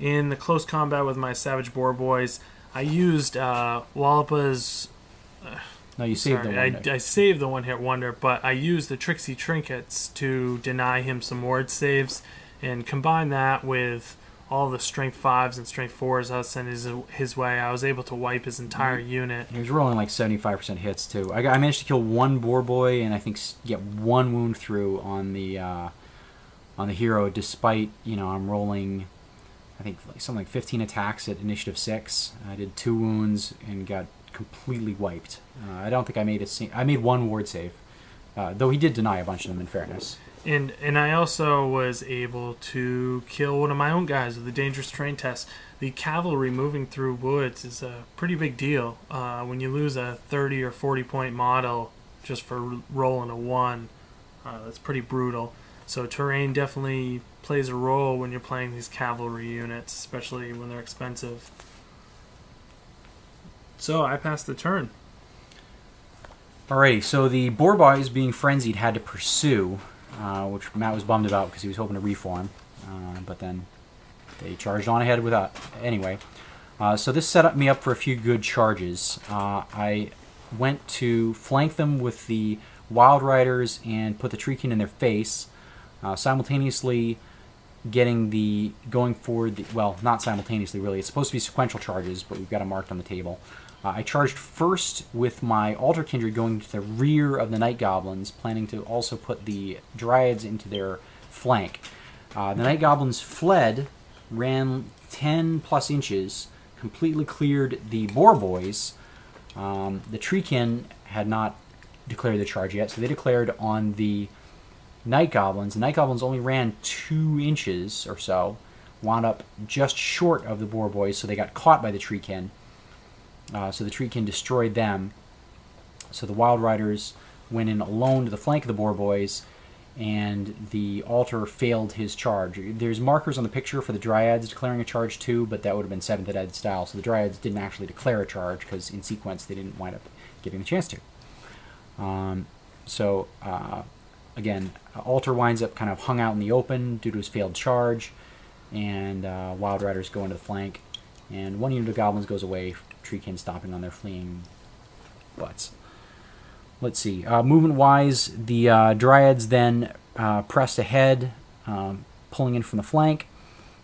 In the close combat with my Savage Boar Boys, I used Wallapa's... No, you saved the one. I saved the one-hit wonder, but I used the Tricksy Trinkets to deny him some ward saves, and combine that with all the Strength 5s and Strength 4s I was sending his way. I was able to wipe his entire unit. He was rolling like 75% hits, too. I managed to kill one Boar Boy and I think get one wound through on the hero, despite, you know, I'm rolling, I think, like something like 15 attacks at Initiative 6. I did 2 wounds and got completely wiped. I don't think I made I made one ward save, though he did deny a bunch of them, in fairness. And I also was able to kill one of my own guys with a dangerous terrain test. The cavalry moving through woods is a pretty big deal. When you lose a 30 or 40 point model just for rolling a 1, that's pretty brutal. So terrain definitely plays a role when you're playing these cavalry units, especially when they're expensive. So I passed the turn. Alrighty, so the Boar Boys, being frenzied, had to pursue, which Matt was bummed about because he was hoping to reform, but then they charged on ahead with that. Anyway, so this set me up for a few good charges. I went to flank them with the Wild Riders and put the Treekin in their face, simultaneously going forward. Well, not simultaneously, really. It's supposed to be sequential charges, but we've got them marked on the table. I charged first with my Altar Kindred going to the rear of the Night Goblins, planning to also put the Dryads into their flank. The Night Goblins fled, ran 10 plus inches, completely cleared the Boar Boys. The Treekin had not declared the charge yet, so they declared on the Night Goblins. The Night Goblins only ran 2 inches or so, wound up just short of the Boar Boys, so they got caught by the Treekin. So the Treekin destroyed them. So the Wild Riders went in alone to the flank of the Boar Boys, and the Altar failed his charge. There's markers on the picture for the Dryads declaring a charge too, but that would have been 7th Ed style, so the Dryads didn't actually declare a charge because in sequence they didn't wind up getting the chance to. Again, Altar winds up kind of hung out in the open due to his failed charge, and Wild Riders go into the flank, and one unit of Goblins goes away, Treekin stomping on their fleeing butts. Let's see. Movement-wise, the Dryads then pressed ahead, pulling in from the flank.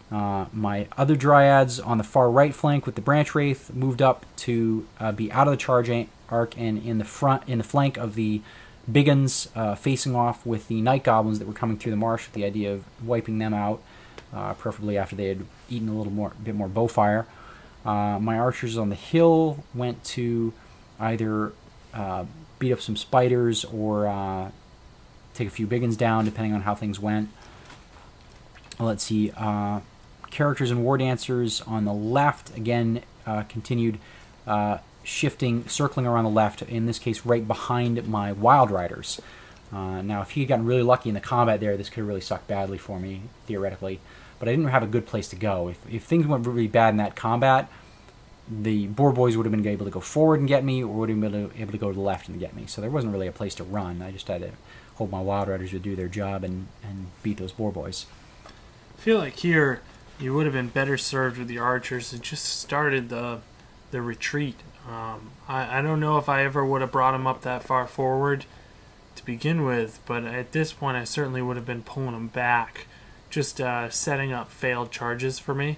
My other Dryads on the far right flank with the Branch Wraith moved up to be out of the charge arc and in the flank of the Biggins, facing off with the Night Goblins that were coming through the marsh with the idea of wiping them out, preferably after they had eaten a bit more bowfire. My archers on the hill went to either beat up some spiders or take a few Biggins down, depending on how things went. Let's see. Characters and War Dancers on the left, again, continued circling around the left, in this case right behind my Wild Riders. Now, if he had gotten really lucky in the combat there, this could have really sucked badly for me, theoretically. But I didn't have a good place to go. If things went really bad in that combat, the Boar Boys would have been able to go forward and get me, or would have been able to go to the left and get me. So there wasn't really a place to run. I just had to hope my Wild Riders would do their job and beat those Boar Boys. I feel like here you would have been better served with the archers and just started the retreat. I don't know if I ever would have brought them up that far forward to begin with, but at this point I certainly would have been pulling them back, just setting up failed charges for me.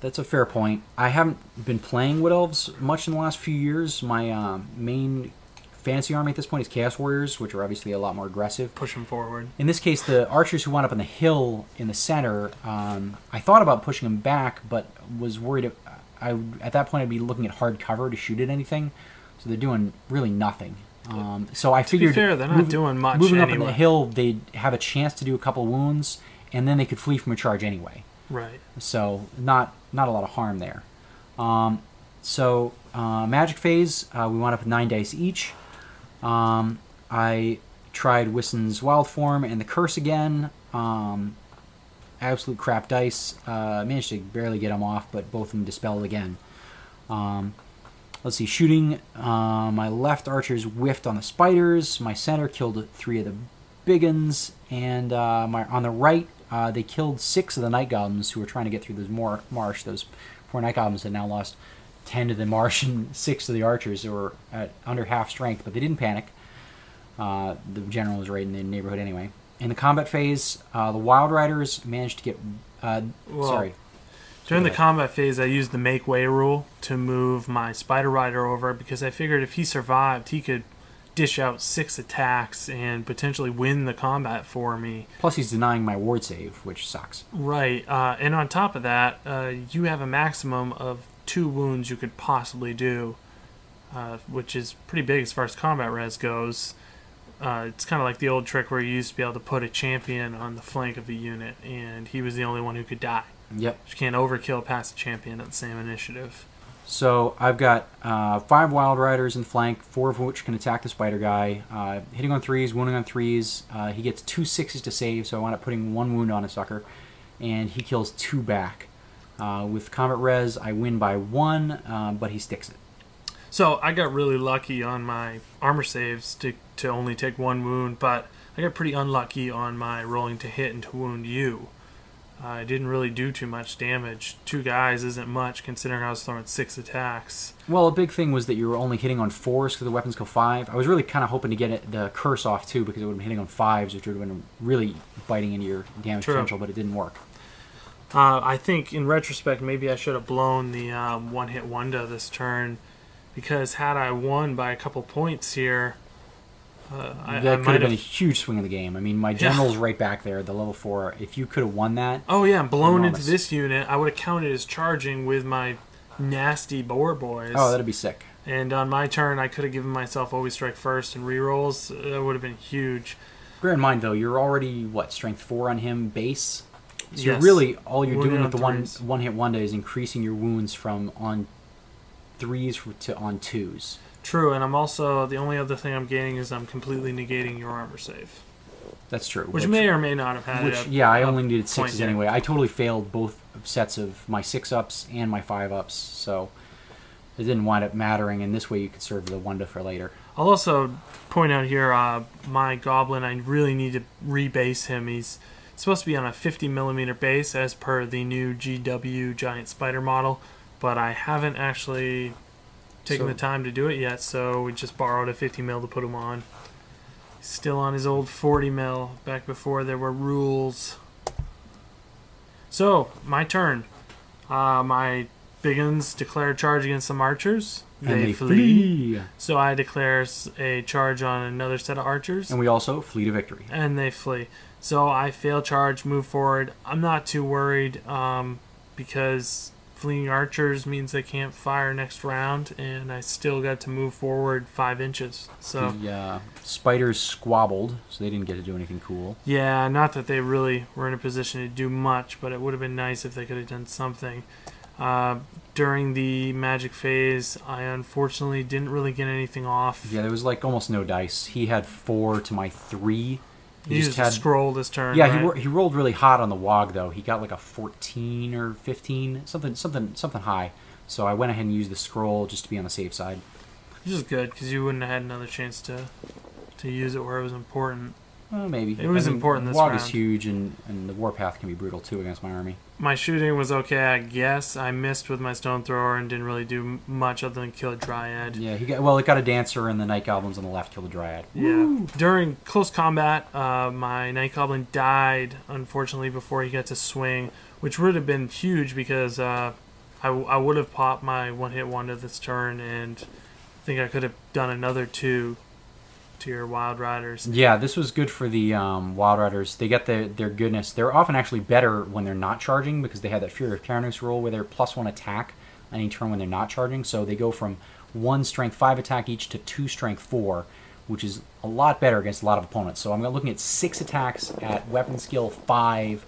That's a fair point. I haven't been playing Wood Elves much in the last few years. My main fantasy army at this point is Chaos Warriors, which are obviously a lot more aggressive. Push them forward. In this case, the archers who wound up on the hill in the center, I thought about pushing them back, but was worried at that point I'd be looking at hard cover to shoot at anything. So they're doing really nothing. So I figured, to be fair, they're not doing much moving anyway. up on the hill, they'd have a chance to do a couple wounds, and then they could flee from a charge anyway. Right. So not a lot of harm there. Magic phase, we wound up with 9 dice each. I tried Wisson's Wild Form and the Curse again. Absolute crap dice. Managed to barely get them off, but both of them dispelled again. Let's see, shooting. My left archers whiffed on the spiders. My center killed 3 of the Biggins, and on the right, they killed 6 of the night goblins who were trying to get through those marsh. Those 4 night goblins had now lost 10 to the marsh and 6 to the archers who were at under half strength, but they didn't panic. The general was right in the neighborhood anyway. In the combat phase, the Wild Riders managed to get... During the combat phase, I used the make way rule to move my Spider Rider over because I figured if he survived, he could dish out 6 attacks and potentially win the combat for me. Plus, he's denying my ward save, which sucks. Right, and on top of that, you have a maximum of 2 wounds you could possibly do, which is pretty big as far as combat res goes. It's kind of like the old trick where you used to be able to put a champion on the flank of the unit, and he was the only one who could die. Yep. You can't overkill past a champion at the same initiative. So I've got 5 Wild Riders in flank, 4 of which can attack the Spider guy. Hitting on 3s, wounding on 3s. He gets 2 6s to save, so I wind up putting 1 wound on a sucker, and he kills 2 back. With combat res, I win by 1, but he sticks it. So I got really lucky on my armor saves to only take 1 wound, but I got pretty unlucky on my rolling to hit and to wound you. I didn't really do too much damage. 2 guys isn't much considering I was throwing 6 attacks. Well, a big thing was that you were only hitting on 4s because the weapons go 5. I was really kind of hoping to get the curse off too because it would have been hitting on 5s, which would have been really biting into your damage potential, but it didn't work. I think in retrospect maybe I should have blown the one-hit wonder this turn because had I won by a couple points here, that could have been a huge swing of the game. I mean, my general's right back there, the level 4. If you could have won that... Oh, yeah, blown into this unit, I would have counted as charging with my nasty boar boys. Oh, that'd be sick. And on my turn, I could have given myself always strike first and rerolls. That would have been huge. Bear in mind, though, you're already, what, strength 4 on him base? So you're really, all you're doing with the one-hit wonder is increasing your wounds from on 3s to on 2s. True, and I'm also, the only other thing I'm gaining is I'm completely negating your armor save. That's true. Which may or may not have had yeah, I only needed 6s anyway. I totally failed both sets of my 6-ups and my 5-ups, so it didn't wind up mattering, and this way you could serve the wonder for later. I'll also point out here, my goblin, I really need to rebase him. He's supposed to be on a 50mm base as per the new GW Giant Spider model, but I haven't actually taken the time to do it yet, so we just borrowed a 50mm to put him on. He's still on his old 40mm, back before there were rules. So, my turn. My big uns declare charge against some archers. They flee. So I declare a charge on another set of archers. And we also flee to victory. And they flee. So I fail charge, move forward. I'm not too worried because fleeing archers means they can't fire next round, and I still got to move forward 5 inches. So the spiders squabbled, so they didn't get to do anything cool. Yeah, not that they really were in a position to do much, but it would have been nice if they could have done something. During the magic phase, I unfortunately didn't really get anything off. Yeah, there was like almost no dice. He had 4 to my 3. He used a scroll this turn. Yeah, right? he rolled really hot on the WOG though. He got like a 14 or 15, something high. So I went ahead and used the scroll just to be on the safe side. Which is good because you wouldn't have had another chance to use it where it was important. Well, maybe it was important this WOG round. Is huge, and the warpath can be brutal too against my army. My shooting was okay, I guess. I missed with my stone thrower and didn't really do much other than kill a dryad. Yeah, it got a dancer, and the night goblins on the left killed a dryad. Yeah. Woo! During close combat, my night goblin died, unfortunately, before he got to swing, which would have been huge because I would have popped my one-hit wonder this turn, and I think I could have done another 2 to your Wild Riders. Yeah, this was good for the Wild Riders. They get their goodness. They're often actually better when they're not charging because they have that Fury of Tyrannus rule where they're +1 attack any turn when they're not charging. So they go from 1 strength 5 attack each to 2 strength 4, which is a lot better against a lot of opponents. So I'm looking at 6 attacks at weapon skill 5,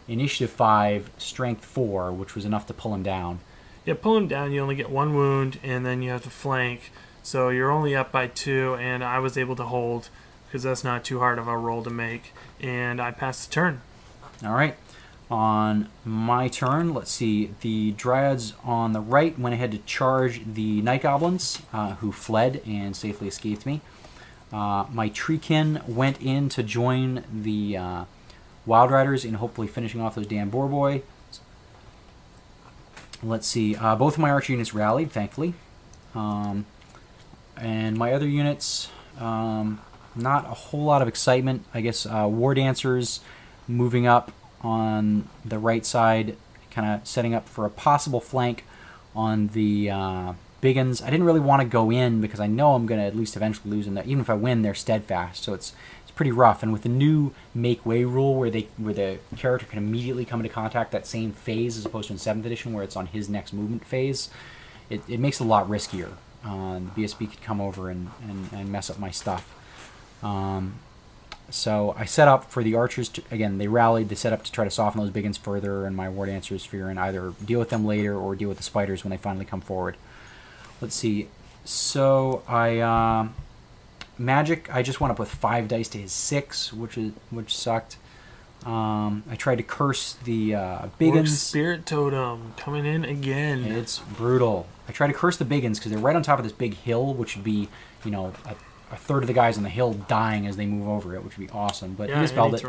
initiative 5, strength 4, which was enough to pull him down. Yeah, pull him down, you only get 1 wound, and then you have to flank. So you're only up by 2, and I was able to hold because that's not too hard of a roll to make. And I passed the turn. All right. On my turn, let's see. The Dryads on the right went ahead to charge the Night Goblins, who fled and safely escaped me. My Treekin went in to join the Wild Riders and hopefully finishing off those damn boar boy. Let's see. Both of my archer units rallied, thankfully. And my other units, not a whole lot of excitement. I guess War Dancers moving up on the right side, kind of setting up for a possible flank on the Biggins. I didn't really want to go in because I know I'm going to at least eventually lose, and even if I win, they're steadfast, so it's pretty rough. And with the new make way rule, where the character can immediately come into contact that same phase, as opposed to in 7th edition where it's on his next movement phase, it makes it a lot riskier. BSB could come over and mess up my stuff. So I set up for the archers to, again, they rallied, they set up to try to soften those Biggins further, and my War Dancers fearing either deal with them later or deal with the spiders when they finally come forward. Let's see. So I magic. I just went up with 5 dice to his 6, which sucked. I tried to curse the Biggins. Spirit Totem coming in again. It's brutal. I tried to curse the Biggins because they're right on top of this big hill, which would be, you know, a third of the guys on the hill dying as they move over it, which would be awesome. But yeah, he dispelled it.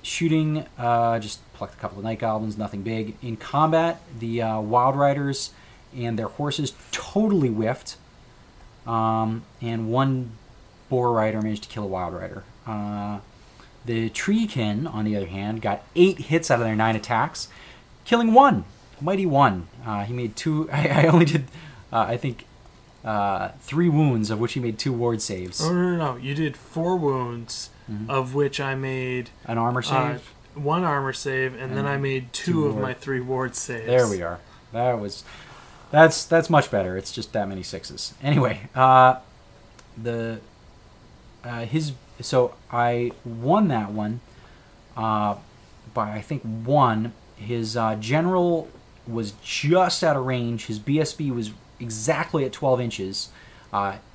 Shooting, just plucked a couple of Night Goblins, nothing big. In combat, the Wild Riders and their horses totally whiffed. And one Boar Rider managed to kill a Wild Rider. The Treekin, on the other hand, got 8 hits out of their 9 attacks, killing 1. Mighty 1. He made 2... I only did, I think, 3 wounds, of which he made 2 ward saves. Oh, no. You did 4 wounds, of which I made... An armor save? 1 armor save, and then I made 2 of my 3 ward saves. There we are. That's much better. It's just that many 6s. Anyway, so I won that one by, I think, 1. His general was just out of range. His BSB was exactly at 12 inches.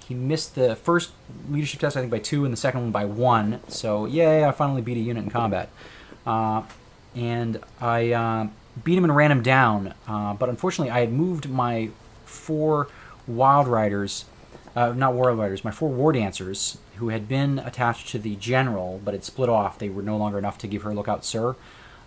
He missed the first leadership test, I think, by 2, and the second one by 1. So, yay, I finally beat a unit in combat. And I beat him and ran him down. But unfortunately, I had moved my 4 Wild Riders, not Wild Riders, my 4 War Dancers, who had been attached to the general, but had split off. They were no longer enough to give her Lookout Sir.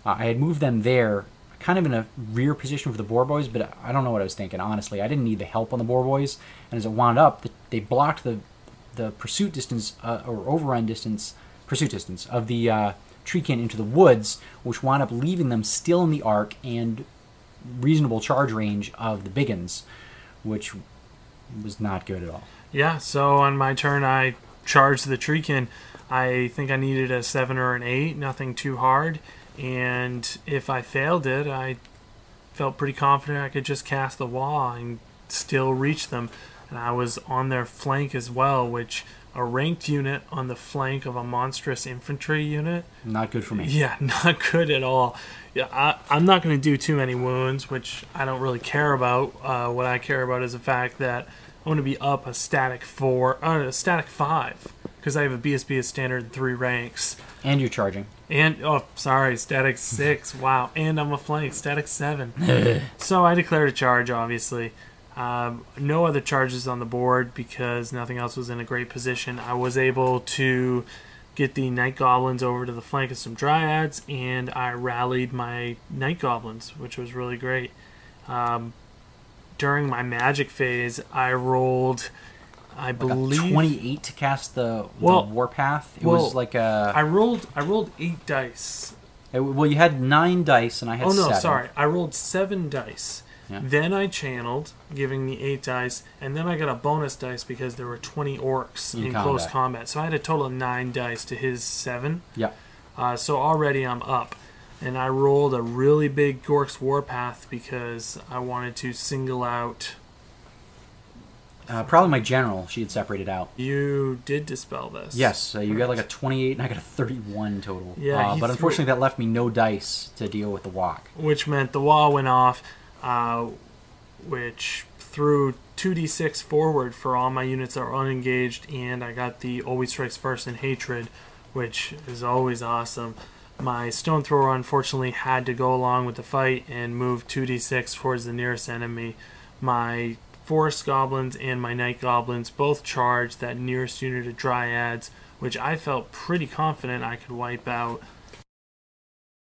I had moved them there, kind of in a rear position for the Boar Boys, but I don't know what I was thinking, honestly. I didn't need the help on the Boar Boys, and as it wound up, they blocked the pursuit distance, or overrun distance, pursuit distance, of the Treekin into the woods, which wound up leaving them still in the arc and reasonable charge range of the Biggins, which was not good at all. Yeah, so on my turn, I charged the Treekin. I think I needed a 7 or an 8, nothing too hard. And if I failed it, I felt pretty confident I could just cast the wall and still reach them. And I was on their flank as well, which a ranked unit on the flank of a monstrous infantry unit. Not good for me. Yeah, not good at all. Yeah, I'm not going to do too many wounds, which I don't really care about. What I care about is the fact that I want to be up a static 5, because I have a BSB as standard in 3 ranks. And you're charging. And, oh, sorry, static 6. Wow. And I'm a flank, static 7. So I declared a charge, obviously. No other charges on the board because nothing else was in a great position. I was able to get the Night Goblins over to the flank of some Dryads, and I rallied my Night Goblins, which was really great. During my magic phase, I rolled, I believe, 28 to cast the Warpath. It was like a... I rolled 8 dice. Well, you had 9 dice, and I had 7. Oh, no, sorry. I rolled 7 dice. Yeah. Then I channeled, giving me 8 dice, and then I got a bonus dice because there were 20 orcs in close combat. So I had a total of 9 dice to his 7. Yeah. So already I'm up. And I rolled a really big Gork's Warpath because I wanted to single out... probably my general. She had separated out. You did dispel this. Yes. You got like a 28 and I got a 31 total. Yeah. But unfortunately that left me no dice to deal with the walk. Which meant the wall went off, which threw 2d6 forward for all my units that are unengaged, and I got the Always Strikes First in Hatred, which is always awesome. My Stone Thrower unfortunately had to go along with the fight and move 2d6 towards the nearest enemy. My Forest Goblins and my Night Goblins both charged that nearest unit of Dryads, which I felt pretty confident I could wipe out